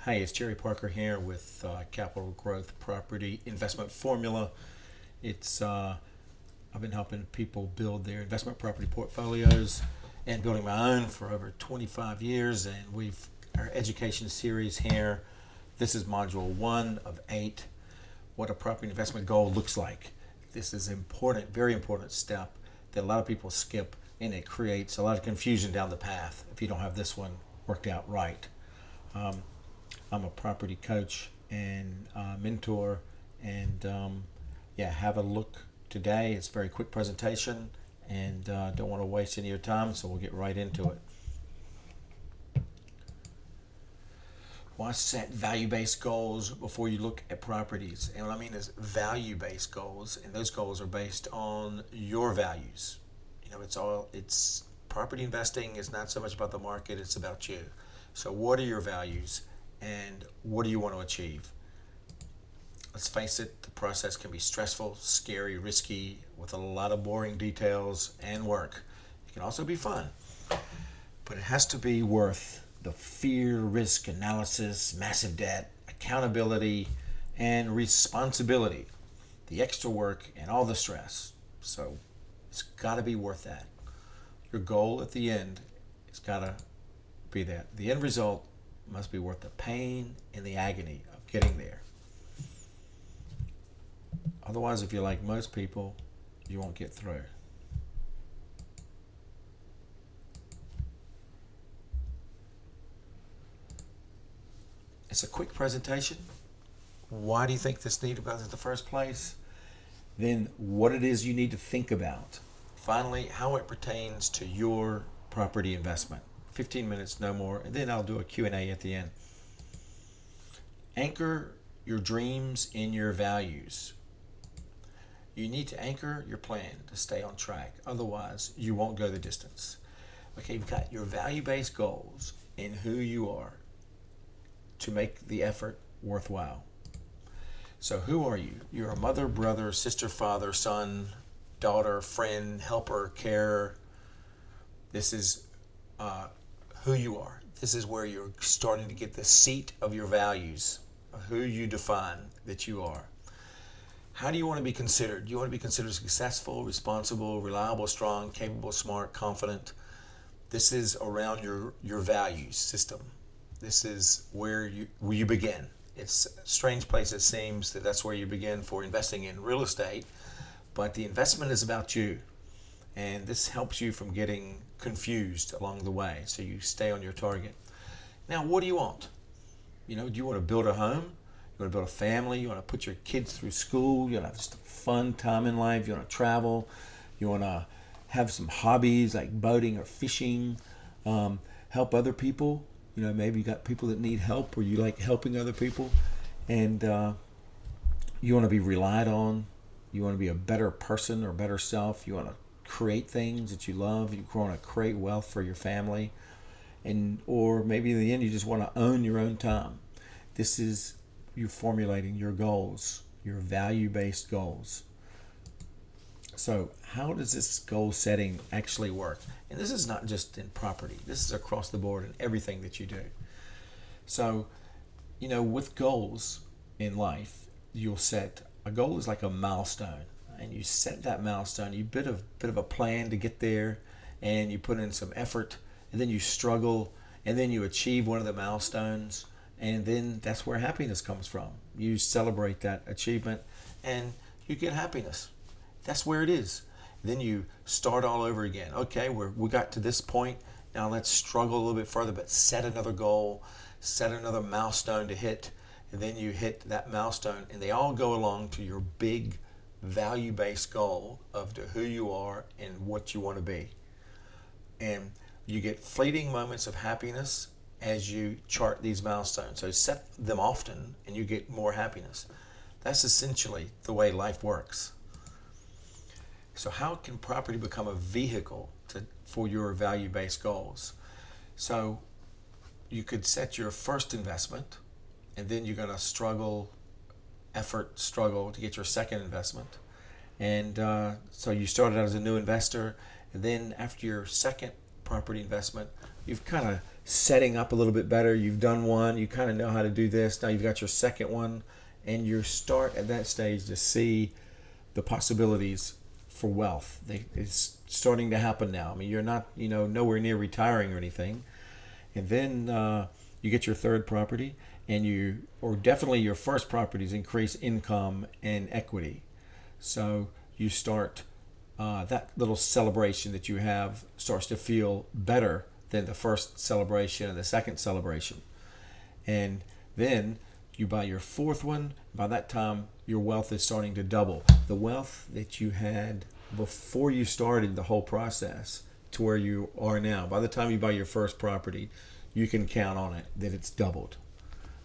Hi, it's Jerry Parker here with Capital Growth Property Investment Formula. It's I've been helping people build their investment property portfolios and building my own for over 25 years. And we've our education series here. This is module 1 of 8. What a property investment goal looks like. This is important, very important step that a lot of people skip, and it creates a lot of confusion down the path if you don't have this one worked out right. I'm a property coach and mentor, and have a look today. It's a very quick presentation, and don't want to waste any of your time, so we'll get right into it. Why set value-based goals before you look at properties? And what I mean is value-based goals, and those goals are based on your values. It's property investing is not so much about the market, it's about you. So what are your values, and what do you want to achieve? Let's face it, the process can be stressful, scary, risky, with a lot of boring details and work. It can also be fun, but it has to be worth the fear, risk analysis, massive debt, accountability, and responsibility, the extra work and all the stress. So it's got to be worth that. Your goal at the end has got to be that. The end result must be worth the pain and the agony of getting there. Otherwise, if you're like most people, you won't get through. It's a quick presentation. Why do you think this need about it in the first place? Then what it is you need to think about. Finally, how it pertains to your property investment. 15 minutes, no more, and then I'll do a Q&A at the end. Anchor your dreams in your values. You need to anchor your plan to stay on track. Otherwise, you won't go the distance. Okay, you've got your value-based goals and who you are to make the effort worthwhile. So who are you? You're a mother, brother, sister, father, son, daughter, friend, helper, carer. This is who you are. This is where you're starting to get the seat of your values, of who you define that you are. How do you want to be considered? Do you want to be considered successful, responsible, reliable, strong, capable, smart, confident? This is around your values system. This is where you begin. It's a strange place, it seems, that's where you begin for investing in real estate, but the investment is about you. And this helps you from getting confused along the way, so you stay on your target. Now, what do you want? Do you want to build a home? You want to build a family? You want to put your kids through school? You want to have just a fun time in life? You want to travel? You want to have some hobbies like boating or fishing? Help other people? Maybe you got people that need help, or you like helping other people, and you want to be relied on. You want to be a better person or better self. You want to create things that you love. You want to create wealth for your family, or maybe in the end you just want to own your own time. This is you formulating your goals, your value-based goals. So how does this goal setting actually work? And this is not just in property. This is across the board in everything that you do. So, with goals in life, you'll set a goal is like a milestone, and you set that milestone. You bit of a plan to get there, and you put in some effort, and then you struggle, and then you achieve one of the milestones, and then that's where happiness comes from. You celebrate that achievement, and you get happiness. That's where it is. Then you start all over again. Okay, we got to this point. Now let's struggle a little bit further, but set another goal, set another milestone to hit, and then you hit that milestone, and they all go along to your big value-based goal of who you are and what you want to be. And you get fleeting moments of happiness as you chart these milestones. So set them often, and you get more happiness. That's essentially the way life works. So how can property become a vehicle for your value-based goals? So you could set your first investment, and then you're going to struggle to get your second investment. And so you started out as a new investor, and then after your second property investment, you've kind of setting up a little bit better. You've done one, you kind of know how to do this. Now you've got your second one, and you start at that stage to see the possibilities for wealth. It's starting to happen now. I mean, you're not, nowhere near retiring or anything. And then you get your third property, or definitely your first properties increase income and equity. So you start, that little celebration that you have starts to feel better than the first celebration and the second celebration. And then you buy your fourth one. By that time, your wealth is starting to double. The wealth that you had before you started the whole process to where you are now. By the time you buy your first property, you can count on it that it's doubled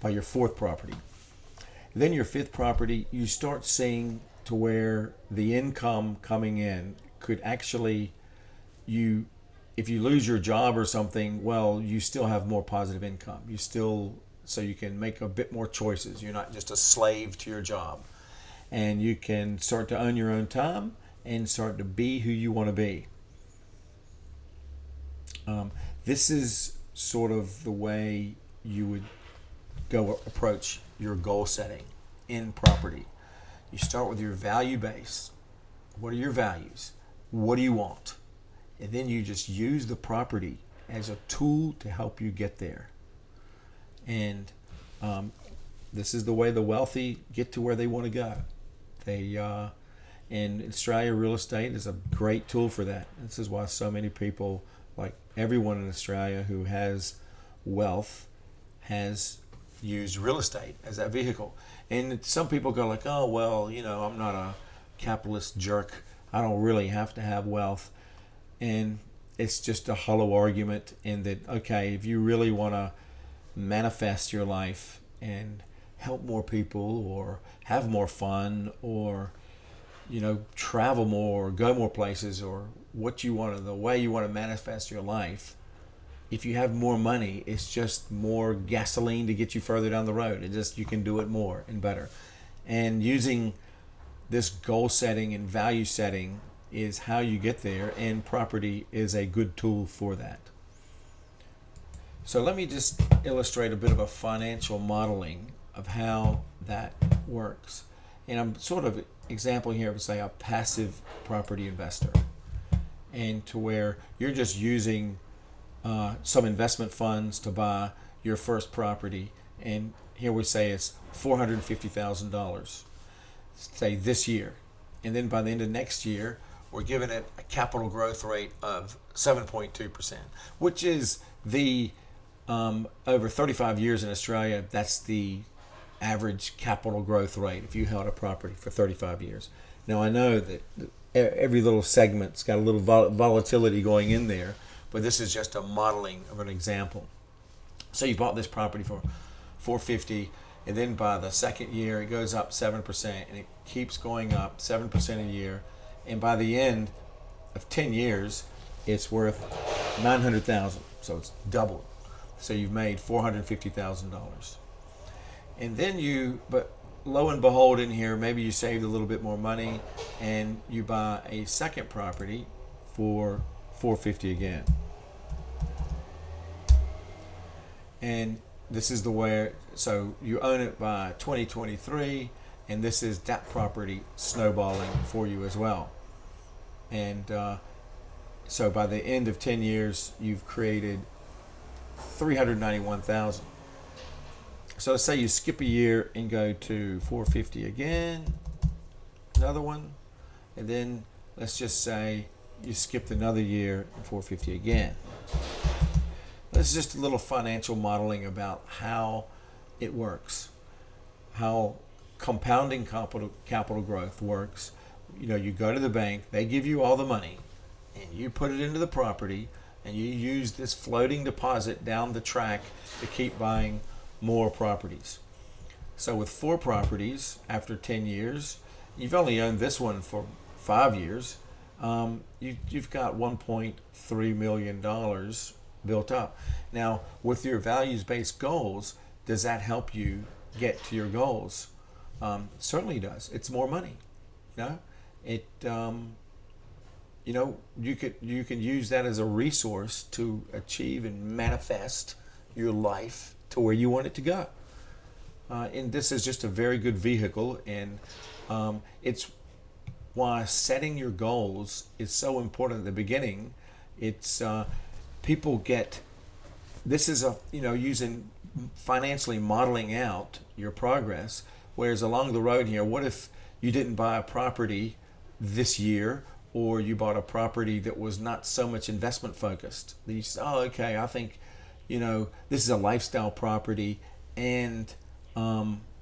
by your fourth property. Then your fifth property, you start seeing to where the income coming in could actually, if you lose your job or something, well, you still have more positive income. So you can make a bit more choices. You're not just a slave to your job. And you can start to own your own time and start to be who you want to be. This is sort of the way you would go approach your goal setting in property. You start with your value base. What are your values? What do you want? And then you just use the property as a tool to help you get there. And this is the way the wealthy get to where they want to go. In Australia, real estate is a great tool for that. This is why so many people, like everyone in Australia who has wealth, has used real estate as that vehicle. And some people go like, oh, well, I'm not a capitalist jerk. I don't really have to have wealth. And it's just a hollow argument in that, okay, if you really want to manifest your life and help more people or have more fun or, travel more or go more places or the way you want to manifest your life, if you have more money, it's just more gasoline to get you further down the road. You can do it more and better. And using this goal setting and value setting is how you get there, and property is a good tool for that. So let me just illustrate a bit of a financial modeling of how that works. And I'm sort of example here of, say, a passive property investor, and to where you're just using some investment funds to buy your first property. And here we say it's $450,000, say this year. And then by the end of next year, we're giving it a capital growth rate of 7.2%, which is the, over 35 years in Australia, that's the average capital growth rate if you held a property for 35 years. Now, I know that every little segment's got a little volatility going in there, but this is just a modeling of an example. So you bought this property for $450,000, and then by the second year, it goes up 7%, and it keeps going up 7% a year. And by the end of 10 years, it's worth $900,000. So it's doubled. So you've made $450,000. And then but lo and behold, in here, maybe you saved a little bit more money and you buy a second property for $450,000 again. And this is so you own it by 2023, and this is that property snowballing for you as well. And so by the end of 10 years, you've created $391,000. So let's say you skip a year and go to $450,000 again, another one, and then let's just say you skipped another year and $450,000 again. This is just a little financial modeling about how it works, how compounding capital growth works. You go to the bank, they give you all the money, and you put it into the property, and you use this floating deposit down the track to keep buying more properties. So with 4 properties, after 10 years, you've only owned this one for 5 years, you've got $1.3 million built up. Now, with your values-based goals, does that help you get to your goals? Certainly does. It's more money. you can use that as a resource to achieve and manifest your life to where you want it to go. And this is just a very good vehicle, and it's why setting your goals is so important at the beginning. It's people get this is a using financially modeling out your progress. Whereas along the road here, what if you didn't buy a property this year, or you bought a property that was not so much investment focused? Then you say, oh, okay, I think, this is a lifestyle property, and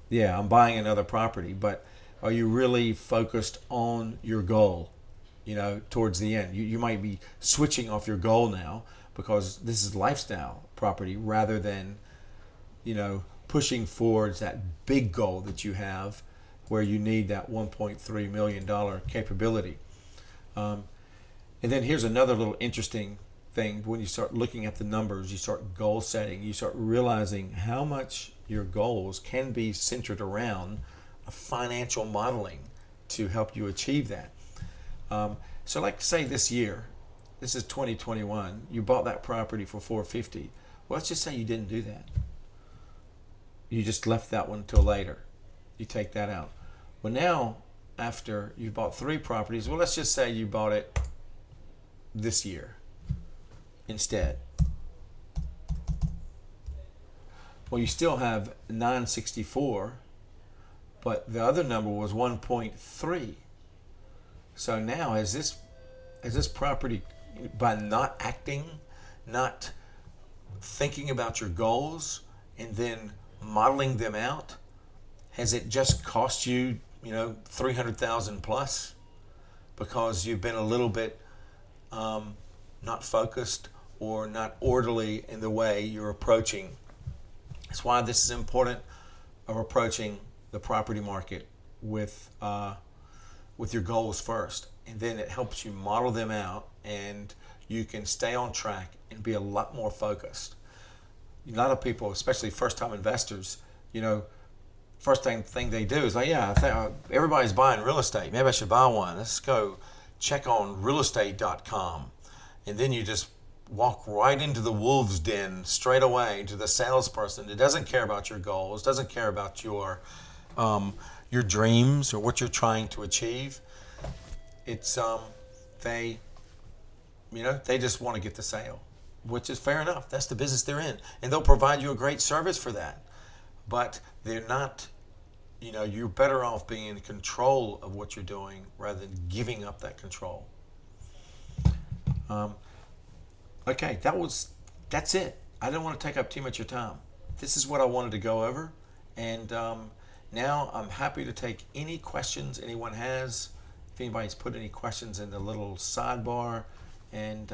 yeah, I'm buying another property. But are you really focused on your goal, towards the end? You might be switching off your goal now because this is lifestyle property rather than, pushing forwards that big goal that you have where you need that $1.3 million capability. And then here's another little interesting thing. When you start looking at the numbers, you start goal setting, you start realizing how much your goals can be centered around a financial modeling to help you achieve that. So like say this year, this is 2021, you bought that property for $450. Well, let's just say you didn't do that. You just left that one till later. You take that out. Well, now, after you've bought 3 properties, well, let's just say you bought it this year instead. Well, you still have 964, but the other number was 1.3. So now, has this property, by not acting, not thinking about your goals, and then modeling them out, has it just cost you, $300,000 plus because you've been a little bit not focused or not orderly in the way you're approaching? That's why this is important of approaching the property market with your goals first, and then it helps you model them out, and you can stay on track and be a lot more focused. A lot of people, especially first-time investors, first thing they do is like, yeah, everybody's buying real estate. Maybe I should buy one. Let's go check on realestate.com. And then you just walk right into the wolves' den straight away to the salesperson that doesn't care about your goals, doesn't care about your dreams or what you're trying to achieve. It's they just want to get the sale, which is fair enough. That's the business they're in, and they'll provide you a great service for that. But they're not, you're better off being in control of what you're doing rather than giving up that control. Okay, that's it. I didn't want to take up too much of your time. This is what I wanted to go over, and now I'm happy to take any questions anyone has. If anybody's put any questions in the little sidebar, and